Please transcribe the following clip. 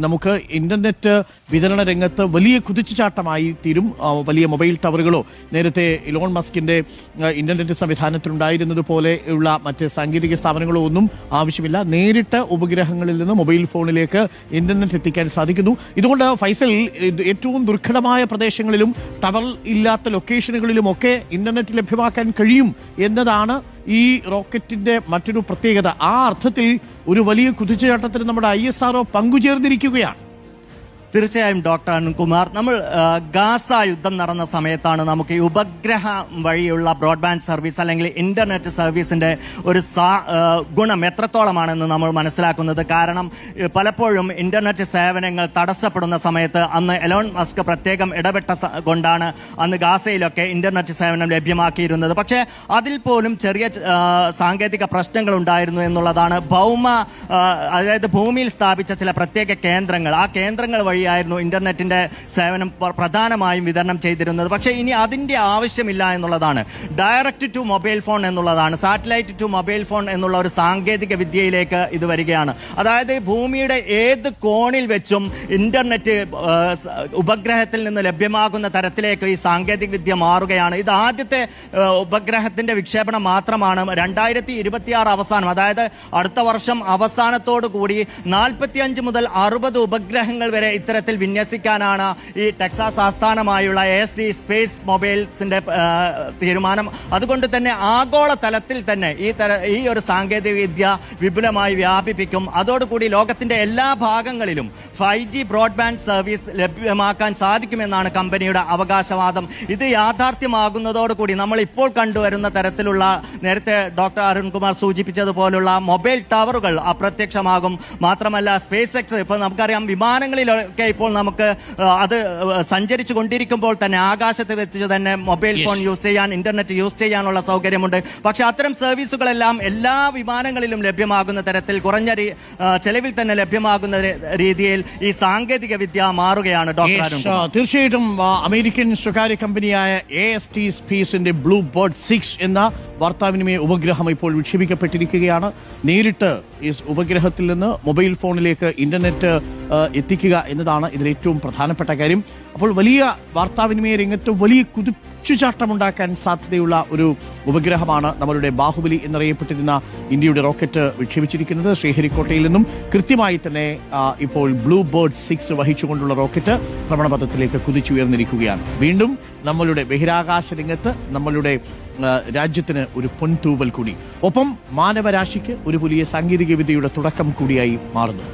നമുക്ക് ഇന്റർനെറ്റ് വിതരണ രംഗത്ത് വലിയ കുതിച്ചുചാട്ടമായി തീരും. വലിയ മൊബൈൽ ടവറുകളോ നേരത്തെ ഇലോൺ മസ്കിന്റെ ഇന്റർനെറ്റ് സംവിധാനത്തിലുണ്ടായിരുന്നത് പോലെയുള്ള മറ്റ് സാങ്കേതിക സ്ഥാപനങ്ങളോ ഒന്നും ആവശ്യമില്ല. നേരിട്ട് ഉപഗ്രഹങ്ങളിൽ നിന്ന് മൊബൈൽ ഫോണിലേക്ക് ഇന്റർനെറ്റ് എത്തിക്കാൻ സാധിക്കുന്നു. ഇതുകൊണ്ട് ഫൈസൽ, ഏറ്റവും ദുർഘടമായ പ്രദേശങ്ങളിലും ടവർ ഇല്ലാത്ത ലൊക്കേഷനുകളിലുമൊക്കെ ഇന്റർനെറ്റ് ലഭ്യമാക്കാൻ കഴിയും എന്നതാണ് ഈ റോക്കറ്റിന്റെ മറ്റൊരു പ്രത്യേകത. ആ അർത്ഥത്തിൽ ഒരു വലിയ കുതിച്ചുചാട്ടത്തിന് നമ്മുടെ ISRO പങ്കുചേർന്നിരിക്കുകയാണ്. തീർച്ചയായും ഡോക്ടർ അരുൺകുമാർ, നമ്മൾ ഗാസ യുദ്ധം നടന്ന സമയത്താണ് നമുക്ക് ഈ ഉപഗ്രഹ വഴിയുള്ള ബ്രോഡ്ബാൻഡ് സർവീസ് അല്ലെങ്കിൽ ഇന്റർനെറ്റ് സർവീസിന്റെ ഒരു ഗുണം എത്രത്തോളമാണെന്ന് നമ്മൾ മനസ്സിലാക്കുന്നത്. കാരണം പലപ്പോഴും ഇന്റർനെറ്റ് സേവനങ്ങൾ തടസ്സപ്പെടുന്ന സമയത്ത് അന്ന് എലോൺ മസ്ക് പ്രത്യേകം ഇടപെട്ട കൊണ്ടാണ് അന്ന് ഗാസയിലൊക്കെ ഇന്റർനെറ്റ് സേവനം ലഭ്യമാക്കിയിരുന്നത്. പക്ഷേ അതിൽ പോലും ചെറിയ സാങ്കേതിക പ്രശ്നങ്ങൾ ഉണ്ടായിരുന്നു എന്നുള്ളതാണ്. അതായത് ഭൂമിയിൽ സ്ഥാപിച്ച ചില പ്രത്യേക കേന്ദ്രങ്ങൾ, ആ കേന്ദ്രങ്ങൾ വഴിയായിരുന്നു ഇന്റർനെറ്റിന്റെ സേവനം പ്രധാനമായും വിതരണം ചെയ്തിരുന്നത്. പക്ഷേ ഇനി അതിന്റെ ആവശ്യമില്ല എന്നുള്ളതാണ്. ഡയറക്റ്റ് ടു മൊബൈൽ ഫോൺ എന്നുള്ളതാണ്, സാറ്റലൈറ്റ് ടു മൊബൈൽ ഫോൺ എന്നുള്ള ഒരു സാങ്കേതിക വിദ്യയിലേക്ക് ഇത് വരികയാണ്. അതായത് ഭൂമിയുടെ ഏത് കോണിൽ വെച്ചും ഇന്റർനെറ്റ് ഉപഗ്രഹത്തിൽ നിന്ന് ലഭ്യമാകുന്ന തരത്തിലേക്ക് ഈ സാങ്കേതിക വിദ്യ മാറുകയാണ്. ഇത് ആദ്യത്തെ ഉപഗ്രഹത്തിന്റെ വിക്ഷേപണം മാത്രമാണ്. 2026 അവസാനം, അതായത് അടുത്ത വർഷം അവസാനത്തോടു കൂടി 45 മുതൽ 60 ഉപഗ്രഹങ്ങൾ വരെ ഇത്തരത്തിൽ വിന്യസിക്കാനാണ് ഈ ടെക്സാസ് ആസ്ഥാനമായുള്ള AST സ്പേസ് മൊബൈൽസിന്റെ തീരുമാനം. അതുകൊണ്ട് തന്നെ ആഗോള തലത്തിൽ തന്നെ ഈ ഒരു സാങ്കേതിക വിദ്യ വിപുലമായി വ്യാപിപ്പിക്കും. അതോടുകൂടി ലോകത്തിന്റെ എല്ലാ ഭാഗങ്ങളിലും 5G ബ്രോഡ്ബാൻഡ് സർവീസ് ലഭ്യമാക്കാൻ സാധിക്കുമെന്നാണ് കമ്പനിയുടെ അവകാശവാദം. ഇത് യാഥാർത്ഥ്യമാകുന്നതോടുകൂടി നമ്മൾ ഇപ്പോൾ കണ്ടുവരുന്ന തരത്തിലുള്ള, നേരത്തെ ഡോക്ടർ അരുൺകുമാർ സൂചിപ്പിച്ചതുപോലുള്ള മൊബൈൽ ടവറുകൾ അപ്രത്യക്ഷമാകും. മാത്രമല്ല സ്പേസ് എക്സ്, ഇപ്പോൾ നമുക്കറിയാം വിമാനങ്ങളിലൊക്കെ ഇപ്പോൾ നമുക്ക് അത് സഞ്ചരിച്ചു കൊണ്ടിരിക്കുമ്പോൾ തന്നെ ആകാശത്ത് വെച്ച് തന്നെ മൊബൈൽ ഫോൺ യൂസ് ചെയ്യാൻ, ഇന്റർനെറ്റ് യൂസ് ചെയ്യാനുള്ള സൗകര്യമുണ്ട്. പക്ഷെ അത്തരം സർവീസുകളെല്ലാം എല്ലാ വിമാനങ്ങളിലും ലഭ്യമാകുന്ന തരത്തിൽ കുറഞ്ഞ ചെലവിൽ തന്നെ ലഭ്യമാകുന്ന രീതിയിൽ ഈ സാങ്കേതിക വിദ്യ മാറുകയാണ്. ഡോക്ടർ അരുൺ, തീർച്ചയായിട്ടും അമേരിക്കൻ സ്വകാര്യ കമ്പനിയായ AST സ്പേസിന്റെ ബ്ലൂ ബേർഡ് 6 എന്ന വാർത്താവിനിമയ ഉപഗ്രഹം ഇപ്പോൾ വിക്ഷേപിക്കപ്പെട്ടിരിക്കുകയാണ്. നേരിട്ട് ഈ ഉപഗ്രഹത്തിൽ നിന്ന് മൊബൈൽ ഫോണിലേക്ക് ഇന്റർനെറ്റ് എത്തിക്കുക എന്നതാണ് ഇതിൽ ഏറ്റവും പ്രധാനപ്പെട്ട കാര്യം. അപ്പോൾ വലിയ വാർത്താവിനിമയ രംഗത്ത് വലിയ കുതിച്ചുചാട്ടമുണ്ടാക്കാൻ സാധ്യതയുള്ള ഒരു ഉപഗ്രഹമാണ് നമ്മളുടെ ബാഹുബലി എന്നറിയപ്പെട്ടിരുന്ന ഇന്ത്യയുടെ റോക്കറ്റ് വിക്ഷേപിച്ചിരിക്കുന്നത്. ശ്രീഹരിക്കോട്ടയിൽ നിന്നും കൃത്യമായി തന്നെ ഇപ്പോൾ ബ്ലൂ ബേർഡ് 6 വഹിച്ചുകൊണ്ടുള്ള റോക്കറ്റ് ഭ്രമണപഥത്തിലേക്ക് കുതിച്ചുയർന്നിരിക്കുകയാണ്. വീണ്ടും നമ്മളുടെ ബഹിരാകാശ രംഗത്ത് നമ്മളുടെ രാജ്യത്തിന് ഒരു പൊൻതൂവൽ കൂടി, ഒപ്പം മാനവരാശിക്ക് ഒരു വലിയ സാങ്കേതിക വിദ്യയുടെ തുടക്കം കൂടിയായി മാറുന്നു.